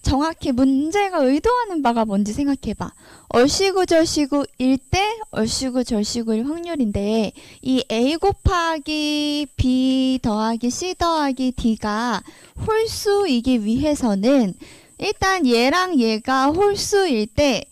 정확히 문제가 의도하는 바가 뭔지 생각해봐. 얼씨구절씨구일 때 얼씨구절씨구일 확률인데 이 A 곱하기 B 더하기 C 더하기 D가 홀수이기 위해서는 일단 얘랑 얘가 홀수일 때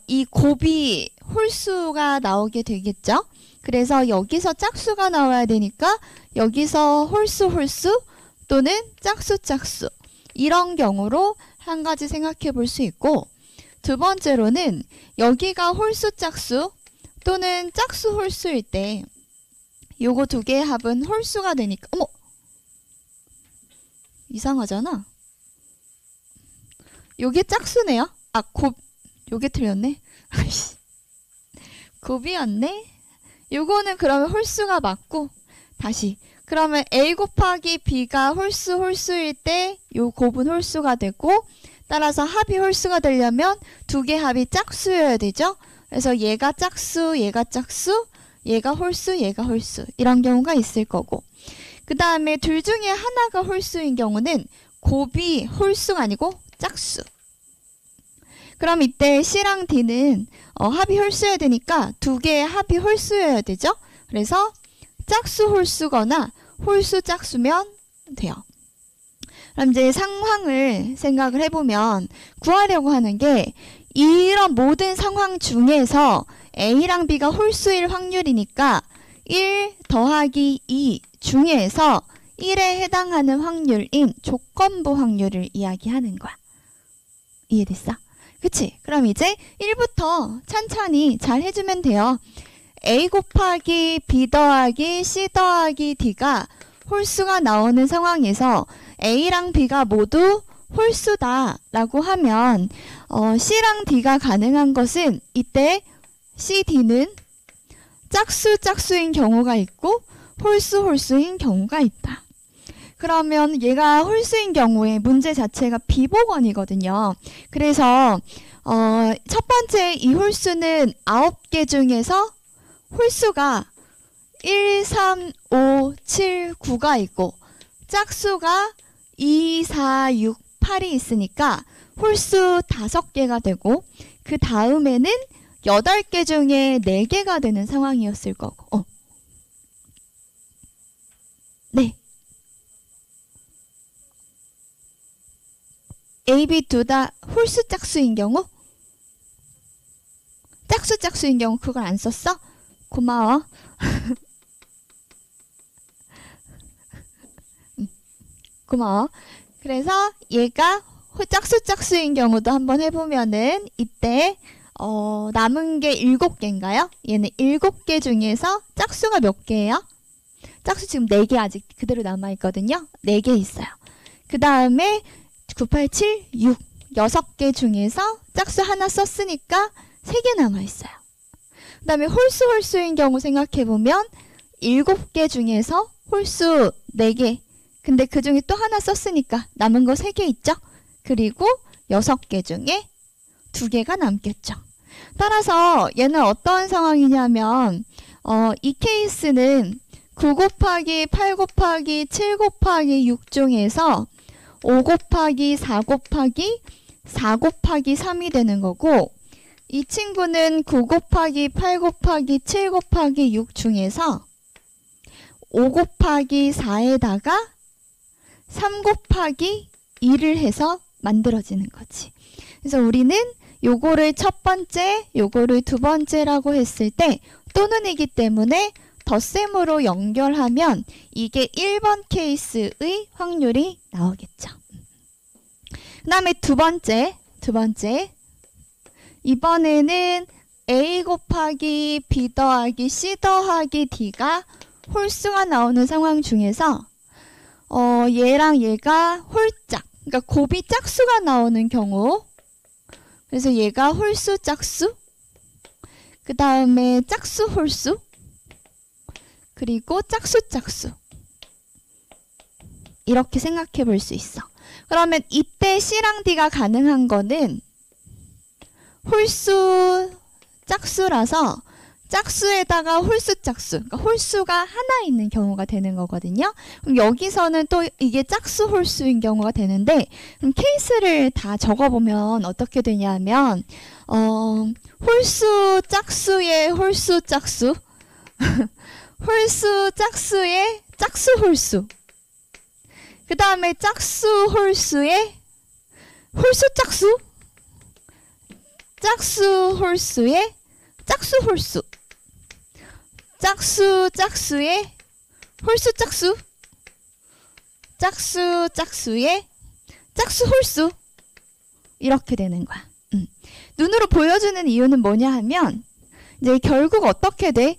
이 곱이 홀수가 나오게 되겠죠? 그래서 여기서 짝수가 나와야 되니까 여기서 홀수 또는 짝수 이런 경우로 한 가지 생각해 볼 수 있고, 두 번째로는 여기가 홀수 짝수 또는 짝수 홀수일 때 요거 두 개의 합은 홀수가 되니까 어머! 이상하잖아. 요게 짝수네요. 요게 틀렸네. 곱이었네. 요거는 그러면 홀수가 맞고, 다시 그러면 A 곱하기 B가 홀수일 때 요 곱은 홀수가 되고, 따라서 합이 홀수가 되려면 두 개 합이 짝수여야 되죠. 그래서 얘가 짝수, 얘가 짝수, 얘가 홀수, 얘가 홀수 이런 경우가 있을 거고, 그 다음에 둘 중에 하나가 홀수인 경우는 곱이 홀수가 아니고 짝수. 그럼 이때 C랑 D는 합이 홀수여야 되니까 두 개의 합이 홀수여야 되죠. 그래서 짝수 홀수거나 홀수 짝수면 돼요. 그럼 이제 상황을 생각을 해보면 구하려고 하는 게, 이런 모든 상황 중에서 A랑 B가 홀수일 확률이니까 1 더하기 2 중에서 1에 해당하는 확률인 조건부 확률을 이야기하는 거야. 이해됐어? 그치? 그럼 이제 1부터 찬찬히 잘 해주면 돼요. A 곱하기 B 더하기 C 더하기 D가 홀수가 나오는 상황에서 A랑 B가 모두 홀수다 라고 하면 C랑 D가 가능한 것은 이때 C, D는 짝수인 경우가 있고 홀수인 경우가 있다. 그러면 얘가 홀수인 경우에 문제 자체가 비보건이거든요. 그래서 첫 번째 이 홀수는 9개 중에서 홀수가 1, 3, 5, 7, 9가 있고 짝수가 2, 4, 6, 8이 있으니까 홀수 5개가 되고, 그 다음에는 8개 중에 4개가 되는 상황이었을 거고. 네. A, B 둘 다 홀수 짝수인 경우? 짝수인 경우 그걸 안 썼어? 고마워. 고마워. 그래서 얘가 짝수인 경우도 한번 해보면은 이때 남은 게 7개인가요? 얘는 7개 중에서 짝수가 몇 개예요? 짝수 지금 4개 아직 그대로 남아있거든요. 4개 있어요. 그 다음에 9, 8, 7, 6 6개 중에서 짝수 하나 썼으니까 3개 남아있어요. 그 다음에 홀수인 경우 생각해보면 7개 중에서 홀수 4개, 근데 그 중에 또 하나 썼으니까 남은 거 3개 있죠? 그리고 6개 중에 2개가 남겠죠. 따라서 얘는 어떤 상황이냐면 이 케이스는 9 곱하기 8 곱하기 7 곱하기 6 중에서 5 곱하기 4 곱하기 4 곱하기 3이 되는 거고, 이 친구는 9 곱하기 8 곱하기 7 곱하기 6 중에서 5 곱하기 4에다가 3 곱하기 2를 해서 만들어지는 거지. 그래서 우리는 요거를 첫 번째, 요거를 두 번째라고 했을 때 또는이기 때문에 덧셈으로 연결하면 이게 1번 케이스의 확률이 나오겠죠. 그 다음에 두 번째. 이번에는 A 곱하기 B 더하기 C 더하기 D가 홀수가 나오는 상황 중에서 얘랑 얘가 홀짝, 그러니까 곱이 짝수가 나오는 경우, 그래서 얘가 홀수 짝수, 그 다음에 짝수 홀수, 그리고 짝수 이렇게 생각해 볼 수 있어. 그러면 이때 C랑 D가 가능한 거는 홀수 짝수라서 짝수에다가 홀수 짝수, 그러니까 홀수가 하나 있는 경우가 되는 거거든요. 그럼 여기서는 또 이게 짝수 홀수인 경우가 되는데, 그럼 케이스를 다 적어보면 어떻게 되냐면 홀수 짝수의 홀수 짝수, 홀수 짝수의 짝수 홀수, 그 다음에 짝수 홀수의 홀수 짝수, 짝수 홀수의 짝수 홀수, 짝수 짝수의 홀수 짝수, 짝수 짝수의 짝수 홀수, 이렇게 되는 거야. 눈으로 보여주는 이유는 뭐냐 하면 이제 결국 어떻게 돼?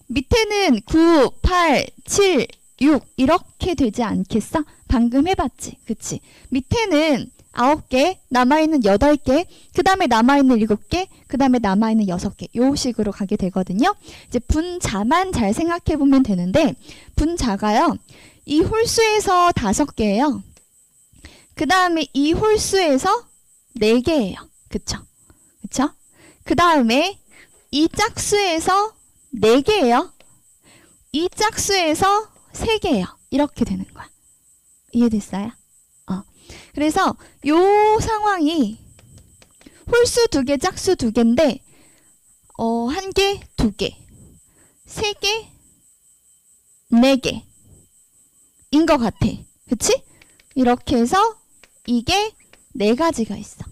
밑에는 9, 8, 7, 6 이렇게 되지 않겠어? 방금 해봤지, 그치? 밑에는 9개, 남아있는 8개, 그 다음에 남아있는 7개, 그 다음에 남아있는 6개, 요 식으로 가게 되거든요. 이제 분자만 잘 생각해보면 되는데, 분자가요, 이 홀수에서 5개예요. 그 다음에 이 홀수에서 4개예요. 그쵸? 그쵸? 그 다음에 이 짝수에서 4개예요. 이 짝수에서 3개예요. 이렇게 되는 거야. 이해됐어요? 그래서 요 상황이 홀수 2개, 짝수 2개인데 1개, 2개, 3개, 4개인 것 같아. 그치? 이렇게 해서 이게 4가지가 있어.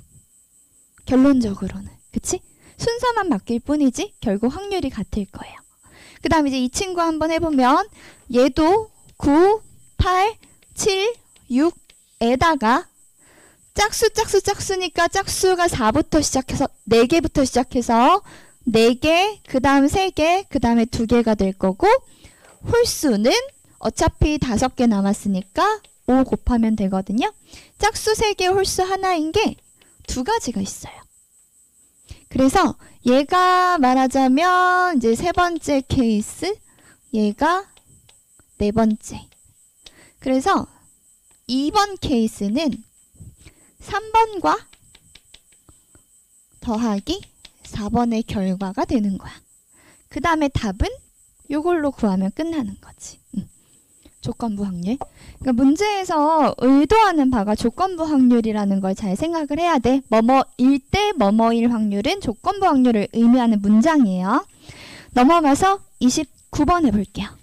결론적으로는. 그치? 순서만 바뀔 뿐이지 결국 확률이 같을 거예요. 그 다음 이제 이 친구 한번 해보면 얘도 9, 8, 7, 6에다가 짝수니까 짝수가 4부터 시작해서 4개부터 시작해서 4개, 그 다음 3개, 그 다음에 2개가 될 거고, 홀수는 어차피 5개 남았으니까 5 곱하면 되거든요. 짝수 3개, 홀수 하나인 게 2가지가 있어요. 그래서 얘가 말하자면 이제 3번째 케이스, 얘가 4번째. 그래서 2번 케이스는 3번과 더하기 4번의 결과가 되는 거야. 그 다음에 답은 이걸로 구하면 끝나는 거지. 조건부 확률. 그러니까 문제에서 의도하는 바가 조건부 확률이라는 걸 잘 생각을 해야 돼. 뭐뭐일 때 뭐뭐일 확률은 조건부 확률을 의미하는 문장이에요. 넘어가서 29번 해볼게요.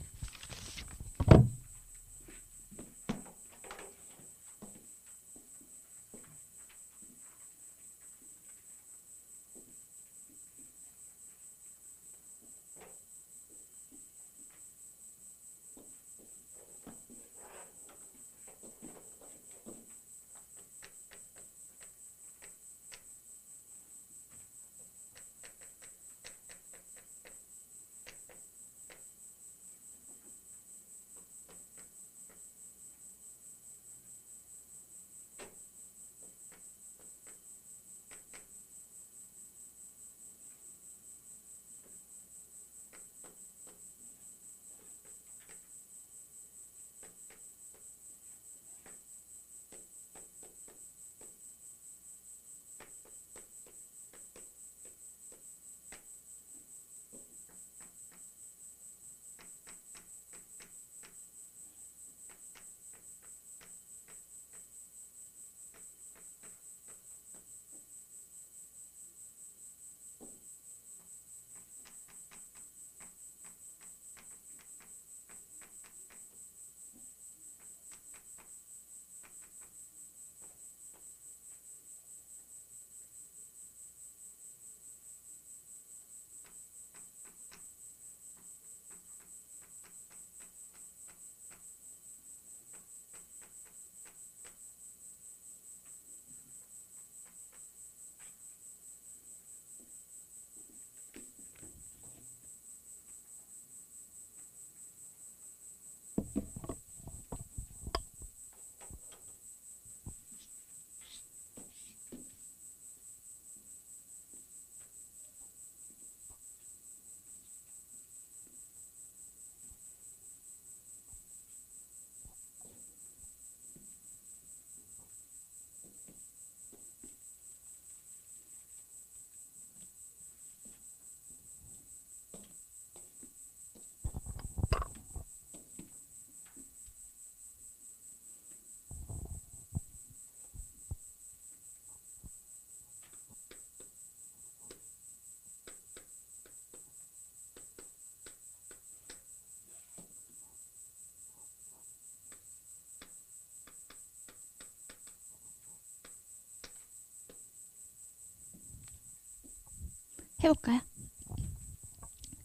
해볼까요?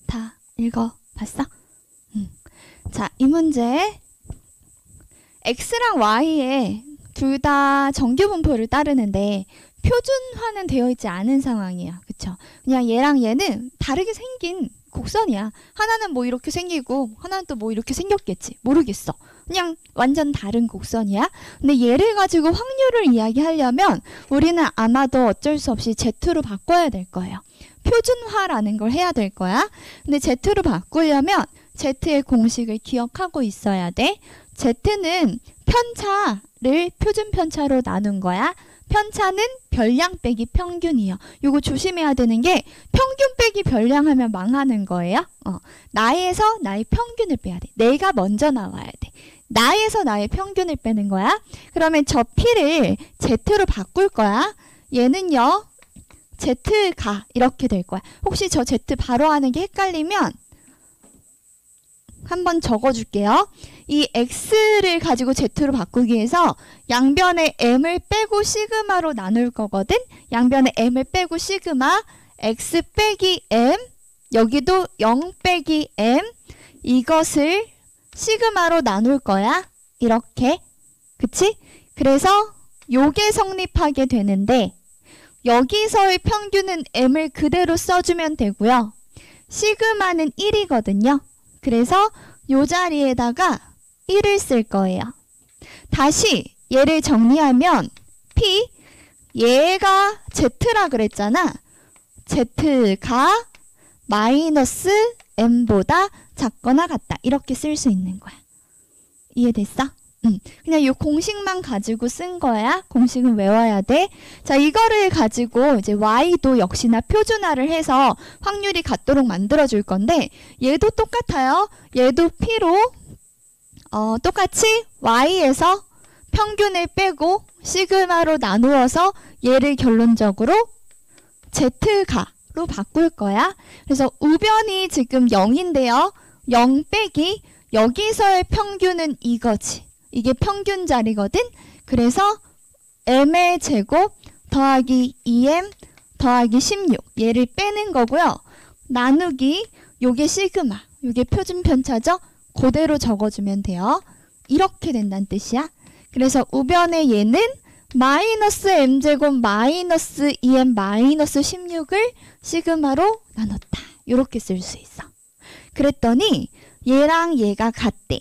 다 읽어봤어? 자, 이 문제 x랑 y에 둘 다 정규분포를 따르는데 표준화는 되어 있지 않은 상황이야. 그쵸? 그냥 얘랑 얘는 다르게 생긴 곡선이야. 하나는 뭐 이렇게 생기고 하나는 또 뭐 이렇게 생겼겠지. 모르겠어. 그냥 완전 다른 곡선이야. 근데 얘를 가지고 확률을 이야기하려면 우리는 아마도 어쩔 수 없이 Z로 바꿔야 될 거예요. 표준화라는 걸 해야 될 거야. 근데 Z로 바꾸려면 Z의 공식을 기억하고 있어야 돼. Z는 편차를 표준 편차로 나눈 거야. 편차는 별량 빼기 평균이요. 요거 조심해야 되는 게 평균 빼기 별량 하면 망하는 거예요. 나에서 나의 평균을 빼야 돼. 내가 먼저 나와야 돼. 나에서 나의 평균을 빼는 거야. 그러면 저 P를 Z로 바꿀 거야. 얘는요. Z가 이렇게 될 거야. 혹시 저 Z 바로 하는 게 헷갈리면 한번 적어줄게요. 이 x를 가지고 z로 바꾸기 위해서 양변에 m을 빼고 시그마로 나눌 거거든. 양변에 m을 빼고 시그마 x 빼기 m 여기도 0 빼기 m 이것을 시그마로 나눌 거야. 이렇게. 그치? 그래서 요게 성립하게 되는데 여기서의 평균은 m을 그대로 써주면 되고요. 시그마는 1이거든요. 그래서 요 자리에다가 1을 쓸 거예요. 다시 얘를 정리하면 P 얘가 Z라 그랬잖아. Z가 마이너스 M보다 작거나 같다. 이렇게 쓸 수 있는 거야. 이해됐어? 그냥 이 공식만 가지고 쓴 거야. 공식은 외워야 돼. 자, 이거를 가지고 이제 y도 역시나 표준화를 해서 확률이 같도록 만들어 줄 건데 얘도 똑같아요. 얘도 p로 똑같이 y에서 평균을 빼고 시그마로 나누어서 얘를 결론적으로 z가로 바꿀 거야. 그래서 우변이 지금 0인데요. 0 빼기 여기서의 평균은 이거지. 이게 평균 자리거든. 그래서 m의 제곱 더하기 2m 더하기 16 얘를 빼는 거고요. 나누기 요게 시그마 요게 표준 편차죠. 그대로 적어주면 돼요. 이렇게 된다는 뜻이야. 그래서 우변의 얘는 마이너스 m제곱 마이너스 2m 마이너스 16을 시그마로 나눴다. 이렇게 쓸 수 있어. 그랬더니 얘랑 얘가 같대.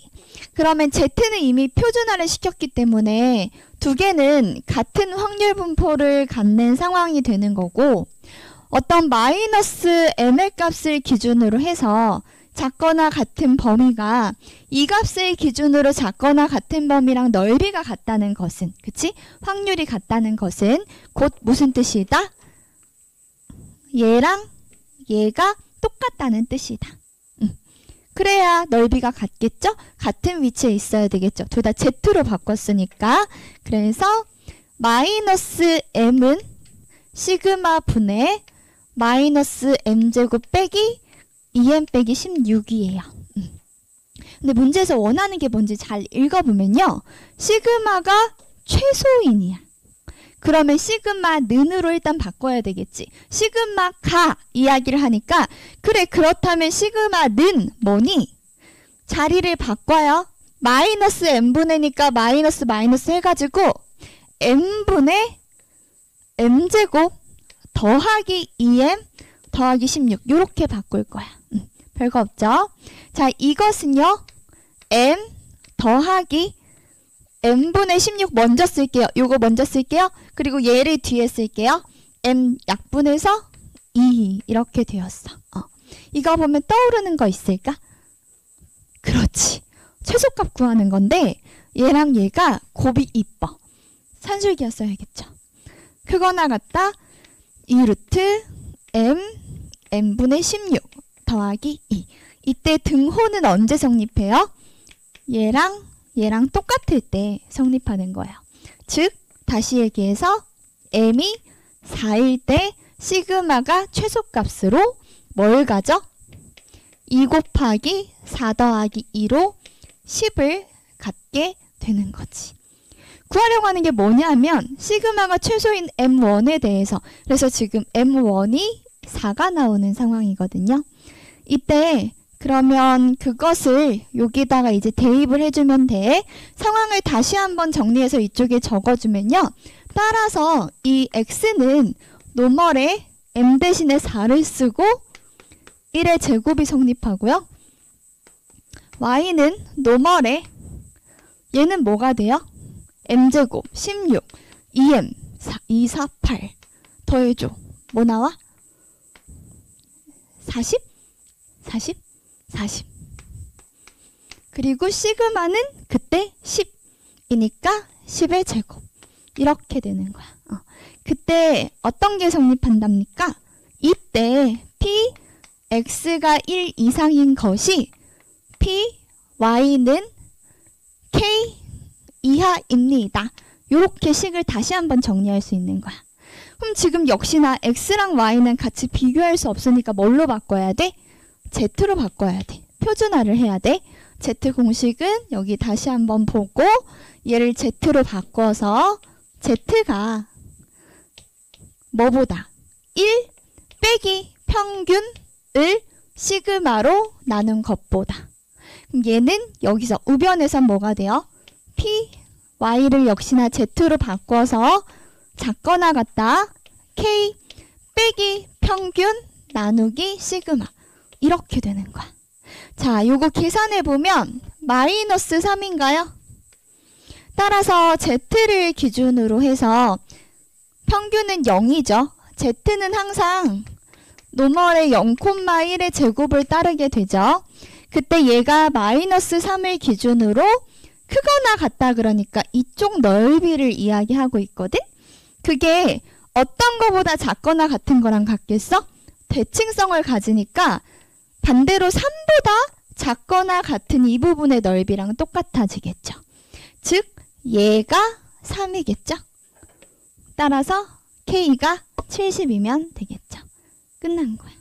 그러면 Z는 이미 표준화를 시켰기 때문에 두 개는 같은 확률 분포를 갖는 상황이 되는 거고 어떤 마이너스 m의 값을 기준으로 해서 작거나 같은 범위가 이 값을 기준으로 작거나 같은 범위랑 넓이가 같다는 것은 그치? 확률이 같다는 것은 곧 무슨 뜻이다? 얘랑 얘가 똑같다는 뜻이다. 그래야 넓이가 같겠죠? 같은 위치에 있어야 되겠죠? 둘 다 Z로 바꿨으니까. 그래서 마이너스 m은 시그마 분의 마이너스 m제곱 빼기 2m 빼기 16이에요. 근데 문제에서 원하는 게 뭔지 잘 읽어보면요. 시그마가 최소인이야. 그러면 시그마 는으로 일단 바꿔야 되겠지. 시그마가 이야기를 하니까 그래 그렇다면 시그마 는 뭐니? 자리를 바꿔요. 마이너스 m분의니까 마이너스 마이너스 해가지고 m분의 m제곱 더하기 2m 더하기 16 이렇게 바꿀 거야. 별거 없죠? 자 이것은요. m 더하기 m분의 16 먼저 쓸게요. 요거 먼저 쓸게요. 그리고 얘를 뒤에 쓸게요. m 약분해서 2 이렇게 되었어. 이거 보면 떠오르는 거 있을까? 그렇지. 최소값 구하는 건데 얘랑 얘가 곱이 이뻐. 산술기였어야겠죠. 크거나 같다. 2루트 m분의 16 더하기 2. 이때 등호는 언제 성립해요? 얘랑 똑같을 때 성립하는 거예요. 즉 다시 얘기해서 m이 4일 때 시그마가 최소값으로 뭘 가져? 2 곱하기 4 더하기 2로 10을 갖게 되는 거지. 구하려고 하는 게 뭐냐면 시그마가 최소인 m1에 대해서 그래서 지금 m1이 4가 나오는 상황이거든요. 이때 그러면 그것을 여기다가 이제 대입을 해주면 돼. 상황을 다시 한번 정리해서 이쪽에 적어주면요. 따라서 이 x는 노멀에 m 대신에 4를 쓰고 1의 제곱이 성립하고요. y는 노멀에 얘는 뭐가 돼요? m제곱 16 2m 248 더해줘. 뭐 나와? 40? 40? 40. 그리고 시그마는 그때 10이니까 10의 제곱. 이렇게 되는 거야. 그때 어떤 게 성립한답니까? 이때 p, x가 1 이상인 것이 p, y는 k 이하입니다. 이렇게 식을 다시 한번 정리할 수 있는 거야. 그럼 지금 역시나 x랑 y는 같이 비교할 수 없으니까 뭘로 바꿔야 돼? z로 바꿔야 돼. 표준화를 해야 돼. z 공식은 여기 다시 한번 보고 얘를 z로 바꿔서 z가 뭐보다 1 빼기 평균을 시그마로 나눈 것보다. 그럼 얘는 여기서 우변에선 뭐가 돼요? p, y를 역시나 z로 바꿔서 작거나 같다. k 빼기 평균 나누기 시그마. 이렇게 되는 거야. 자, 요거 계산해보면 마이너스 3인가요? 따라서 z를 기준으로 해서 평균은 0이죠. z는 항상 노멀의 0,1의 제곱을 따르게 되죠. 그때 얘가 마이너스 3을 기준으로 크거나 같다 그러니까 이쪽 넓이를 이야기하고 있거든? 그게 어떤 거보다 작거나 같은 거랑 같겠어? 대칭성을 가지니까 반대로 3보다 작거나 같은 이 부분의 넓이랑 똑같아지겠죠. 즉 얘가 3이겠죠. 따라서 K가 70이면 되겠죠. 끝난 거야.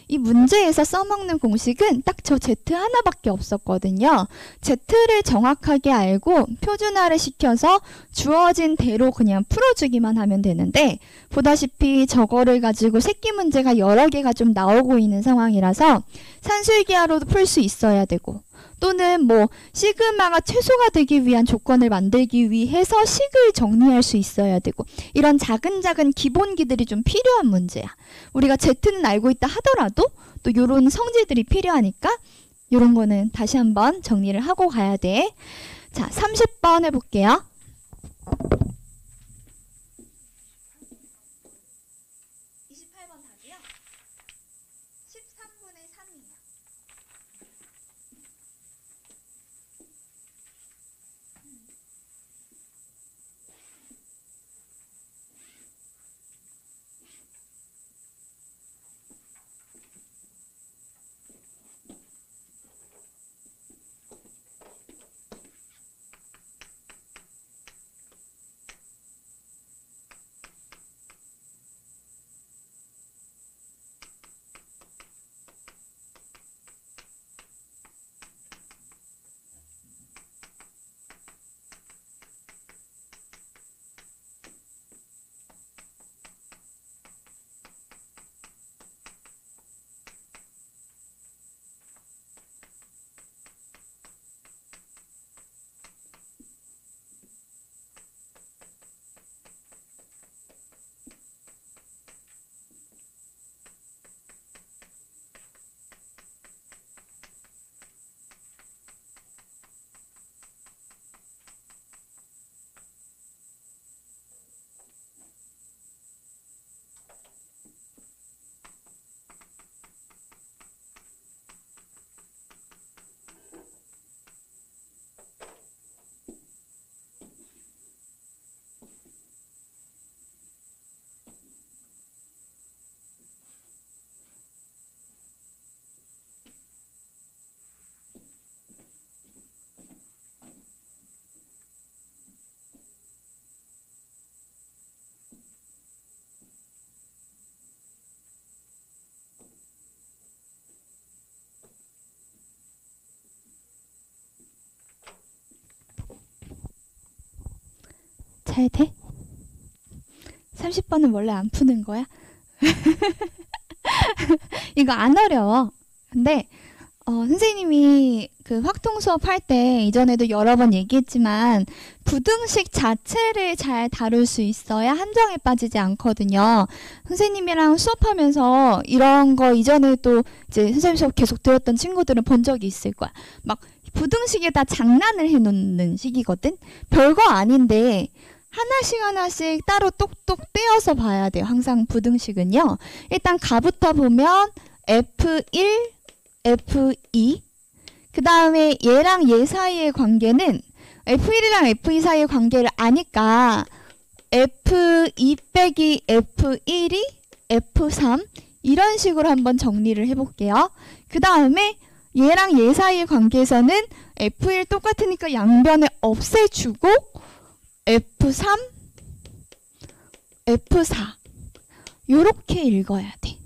이 문제에서 써먹는 공식은 딱 저 Z 하나밖에 없었거든요. Z를 정확하게 알고 표준화를 시켜서 주어진 대로 그냥 풀어주기만 하면 되는데 보다시피 저거를 가지고 새끼 문제가 여러 개가 좀 나오고 있는 상황이라서 산술기하로도 풀 수 있어야 되고 또는 뭐 시그마가 최소가 되기 위한 조건을 만들기 위해서 식을 정리할 수 있어야 되고 이런 작은 기본기들이 좀 필요한 문제야. 우리가 Z는 알고 있다 하더라도 또 이런 성질들이 필요하니까 이런 거는 다시 한번 정리를 하고 가야 돼. 자, 30번 해볼게요. 28번 답이요. 13분의 3이에요. 잘 돼? 30번은 원래 안 푸는 거야? 이거 안 어려워. 근데 선생님이 그 확통 수업할 때 이전에도 여러 번 얘기했지만 부등식 자체를 잘 다룰 수 있어야 함정에 빠지지 않거든요. 선생님이랑 수업하면서 이런 거 이전에 또 이제 선생님 수업 계속 들었던 친구들은 본 적이 있을 거야. 막 부등식에다 장난을 해놓는 식이거든. 별거 아닌데 하나씩 하나씩 따로 똑똑 떼어서 봐야 돼요. 항상 부등식은요. 일단 가부터 보면 F1, F2 그 다음에 얘랑 얘 사이의 관계는 F1이랑 F2 사이의 관계를 아니까 F2 빼기 F1이 F3 이런 식으로 한번 정리를 해볼게요. 그 다음에 얘랑 얘 사이의 관계에서는 F1 똑같으니까 양변을 없애주고 F3, F4 요렇게 읽어야 돼.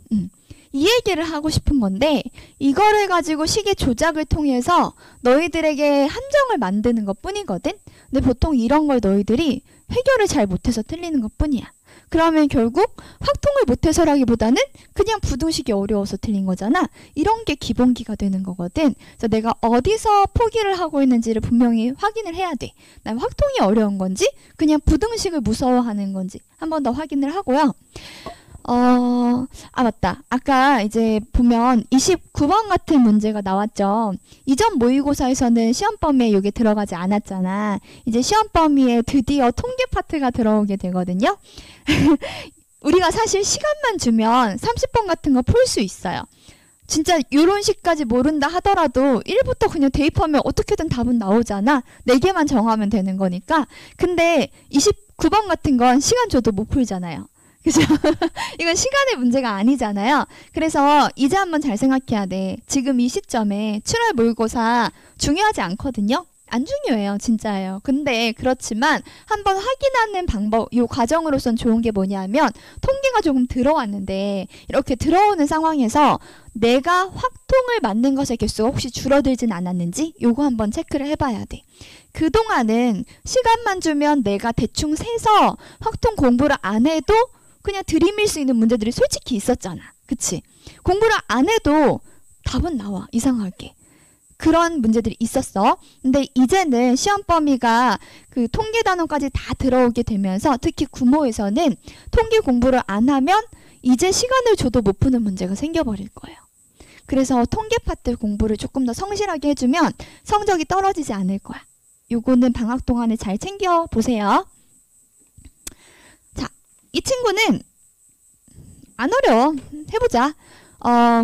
이 얘기를 하고 싶은 건데 이거를 가지고 식의 조작을 통해서 너희들에게 함정을 만드는 것 뿐이거든. 근데 보통 이런 걸 너희들이 해결을 잘 못해서 틀리는 것 뿐이야. 그러면 결국 확통을 못해서라기보다는 그냥 부등식이 어려워서 틀린 거잖아. 이런 게 기본기가 되는 거거든. 그래서 내가 어디서 포기를 하고 있는지를 분명히 확인을 해야 돼. 난 확통이 어려운 건지 그냥 부등식을 무서워하는 건지 한 번 더 확인을 하고요. 맞다. 아까 이제 보면 29번 같은 문제가 나왔죠. 이전 모의고사에서는 시험 범위에 이게 들어가지 않았잖아. 이제 시험 범위에 드디어 통계 파트가 들어오게 되거든요. 우리가 사실 시간만 주면 30번 같은 거 풀 수 있어요. 진짜 이런 식까지 모른다 하더라도 1부터 그냥 대입하면 어떻게든 답은 나오잖아. 4개만 정하면 되는 거니까. 근데 29번 같은 건 시간 줘도 못 풀잖아요. 그죠? 이건 시간의 문제가 아니잖아요. 그래서 이제 한번 잘 생각해야 돼. 지금 이 시점에 7월 모의고사 중요하지 않거든요. 안 중요해요. 진짜예요. 근데 그렇지만 한번 확인하는 방법, 이 과정으로선 좋은 게 뭐냐면 통계가 조금 들어왔는데 이렇게 들어오는 상황에서 내가 확통을 맞는 것의 개수가 혹시 줄어들진 않았는지 요거 한번 체크를 해봐야 돼. 그동안은 시간만 주면 내가 대충 세서 확통 공부를 안 해도 그냥 들이밀 수 있는 문제들이 솔직히 있었잖아. 그치? 공부를 안 해도 답은 나와. 이상하게. 그런 문제들이 있었어. 근데 이제는 시험 범위가 그 통계 단원까지 다 들어오게 되면서 특히 구모에서는 통계 공부를 안 하면 이제 시간을 줘도 못 푸는 문제가 생겨버릴 거예요. 그래서 통계 파트 공부를 조금 더 성실하게 해주면 성적이 떨어지지 않을 거야. 요거는 방학 동안에 잘 챙겨보세요. 자, 이 친구는 안 어려워. 해보자.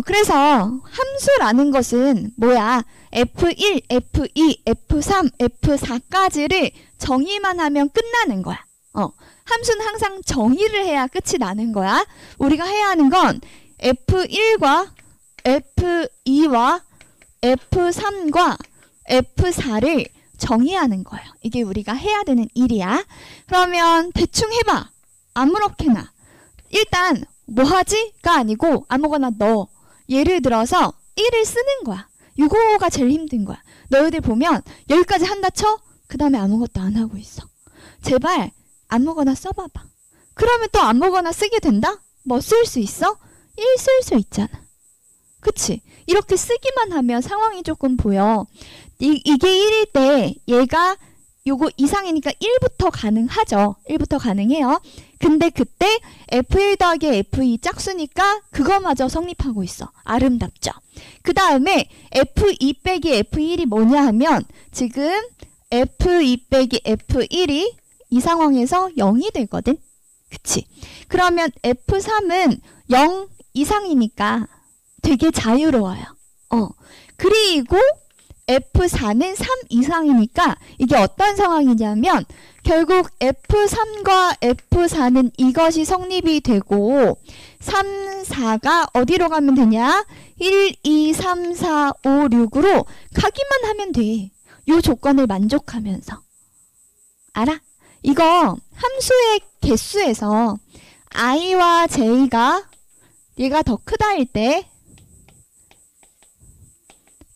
그래서 함수라는 것은 뭐야? F1, F2, F3, F4까지를 정의만 하면 끝나는 거야. 함수는 항상 정의를 해야 끝이 나는 거야. 우리가 해야 하는 건 F1과 F2와 F3과 F4를 정의하는 거예요. 이게 우리가 해야 되는 일이야. 그러면 대충 해봐. 아무렇게나. 일단 뭐하지?가 아니고 아무거나 넣어. 예를 들어서 1을 쓰는 거야. 이거가 제일 힘든 거야. 너희들 보면 여기까지 한다 쳐? 그 다음에 아무것도 안 하고 있어. 제발 아무거나 써봐봐. 그러면 또 아무거나 쓰게 된다? 뭐 쓸 수 있어? 1 쓸 수 있잖아. 그치? 이렇게 쓰기만 하면 상황이 조금 보여. 이게 1일 때 얘가 요거 이상이니까 1부터 가능하죠. 1부터 가능해요. 근데 그때 F1 더하기 F2 짝수니까 그거마저 성립하고 있어. 아름답죠. 그 다음에 F2 빼기 F1이 뭐냐 하면 지금 F2 빼기 F1이 이 상황에서 0이 되거든. 그치? 그러면 F3은 0 이상이니까 되게 자유로워요. 그리고 F4는 3 이상이니까 이게 어떤 상황이냐면 결국 F3과 F4는 이것이 성립이 되고 3, 4가 어디로 가면 되냐? 1, 2, 3, 4, 5, 6으로 가기만 하면 돼. 요 조건을 만족하면서. 알아? 이거 함수의 개수에서 i와 j가 얘가 더 크다 할 때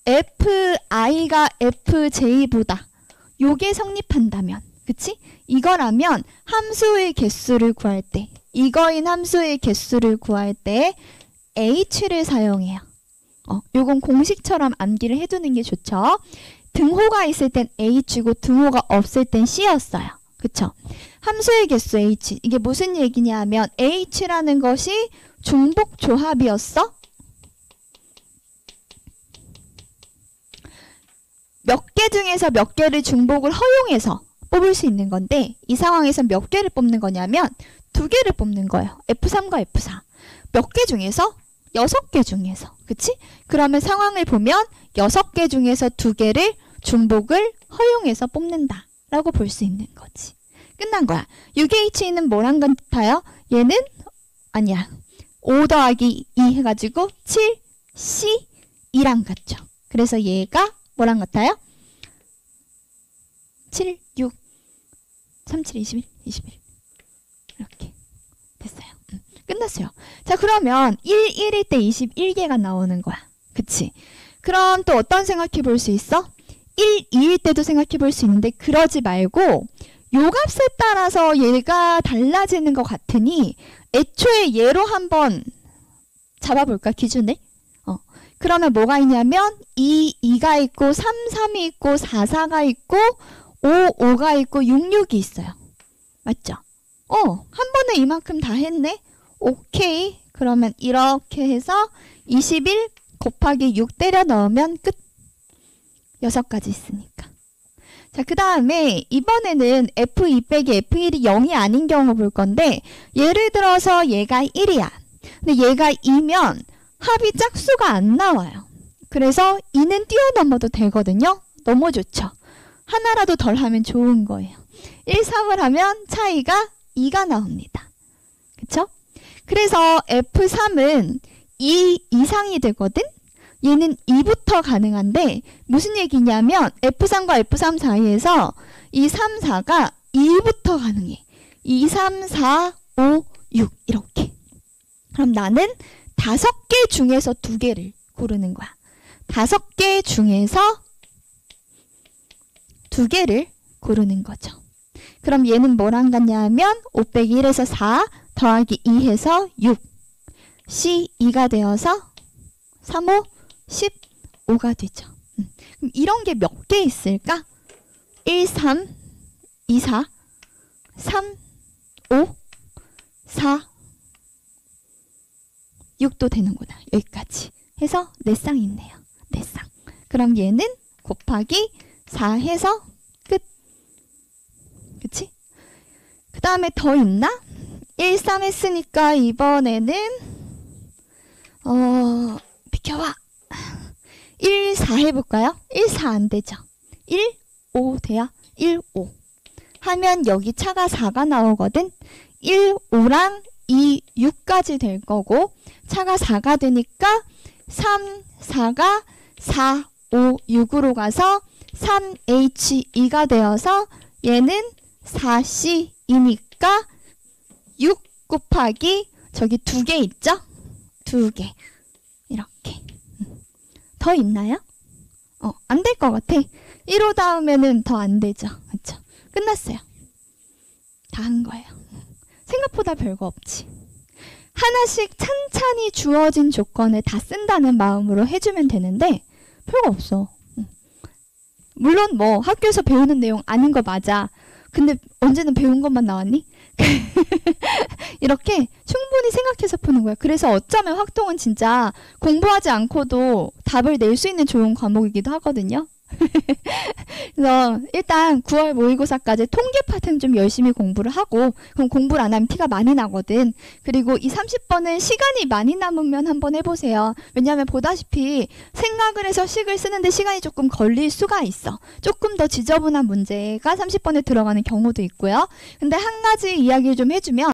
fi가 fj보다 요게 성립한다면, 그치? 이거라면 함수의 개수를 구할 때, 이거인 함수의 개수를 구할 때 H를 사용해요. 요건 공식처럼 암기를 해두는 게 좋죠. 등호가 있을 땐 H고 등호가 없을 땐 C였어요. 그쵸? 함수의 개수 H. 이게 무슨 얘기냐 하면 H라는 것이 중복 조합이었어? 몇 개 중에서 몇 개를 중복을 허용해서 뽑을 수 있는 건데 이 상황에서 몇 개를 뽑는 거냐면 2개를 뽑는 거예요. F3과 F4. 몇 개 중에서? 6개 중에서. 그치? 그러면 상황을 보면 6개 중에서 2개를 중복을 허용해서 뽑는다 라고 볼 수 있는 거지. 끝난 거야. 6H는 뭐랑 같아요? 얘는 아니야. 5 더하기 2 해가지고 7, C, 2랑 같죠. 그래서 얘가 뭐랑 같아요? 7, 6, 3, 7, 21, 21 이렇게 됐어요. 끝났어요. 자, 그러면 1, 1일 때 21개가 나오는 거야. 그치? 그럼 또 어떤 생각해 볼 수 있어? 1, 2일 때도 생각해 볼 수 있는데 그러지 말고 요 값에 따라서 얘가 달라지는 것 같으니 애초에 얘로 한번 잡아볼까? 기준을? 그러면 뭐가 있냐면 2, 2가 있고 3, 3이 있고 4, 4가 있고 5, 5가 있고 6, 6이 있어요. 맞죠? 한 번에 이만큼 다 했네? 오케이. 그러면 이렇게 해서 21 곱하기 6 때려 넣으면 끝. 6가지 있으니까. 자, 그 다음에 이번에는 F2 빼기 F1이 0이 아닌 경우 볼 건데 예를 들어서 얘가 1이야. 근데 얘가 2면 합이 짝수가 안 나와요. 그래서 2는 뛰어넘어도 되거든요. 너무 좋죠. 하나라도 덜 하면 좋은 거예요. 1, 3을 하면 차이가 2가 나옵니다. 그쵸? 그래서 F3은 2 이상이 되거든? 얘는 2부터 가능한데 무슨 얘기냐면 F3과 F3 사이에서 이 3, 4가 2부터 가능해. 2, 3, 4, 5, 6 이렇게. 그럼 나는 5개 중에서 2개를 고르는 거야. 5개 중에서 2개를 고르는 거죠. 그럼 얘는 뭐랑 같냐 하면 5 빼기 1에서 4 더하기 2 해서 6 C 2가 되어서 3, 5, 15가 되죠. 그럼 이런 게 몇 개 있을까? 1, 3, 2, 4, 3, 5, 4, 6도 되는구나. 여기까지 해서 4쌍 있네요. 4쌍. 그럼 얘는 곱하기 4 해서 끝. 그치? 그 다음에 더 있나? 1, 3 했으니까 이번에는 비켜봐. 1, 4 해볼까요? 1, 4 안 되죠. 1, 5 돼요? 1, 5 하면 여기 차가 4가 나오거든. 1, 5랑 2, 6까지 될 거고 차가 4가 되니까 3, 4가 4, 5, 6으로 가서 3H2가 되어서 얘는 4C2니까 6 곱하기 저기 2개 있죠? 2개 이렇게. 더 있나요? 안 될 것 같아. 1호 다음에는 더 안 되죠. 그렇죠? 끝났어요. 다 한 거예요. 생각보다 별거 없지. 하나씩 찬찬히 주어진 조건을 다 쓴다는 마음으로 해주면 되는데 별거 없어. 물론 뭐 학교에서 배우는 내용 아닌 거 맞아. 근데 언제는 배운 것만 나왔니? 이렇게 충분히 생각해서 푸는 거야. 그래서 어쩌면 확통은 진짜 공부하지 않고도 답을 낼 수 있는 좋은 과목이기도 하거든요. 그래서 일단 9월 모의고사까지 통계 파트는 좀 열심히 공부를 하고 그럼 공부를 안 하면 티가 많이 나거든. 그리고 이 30번은 시간이 많이 남으면 한번 해보세요. 왜냐하면 보다시피 생각을 해서 식을 쓰는데 시간이 조금 걸릴 수가 있어. 조금 더 지저분한 문제가 30번에 들어가는 경우도 있고요. 근데 한 가지 이야기를 좀 해주면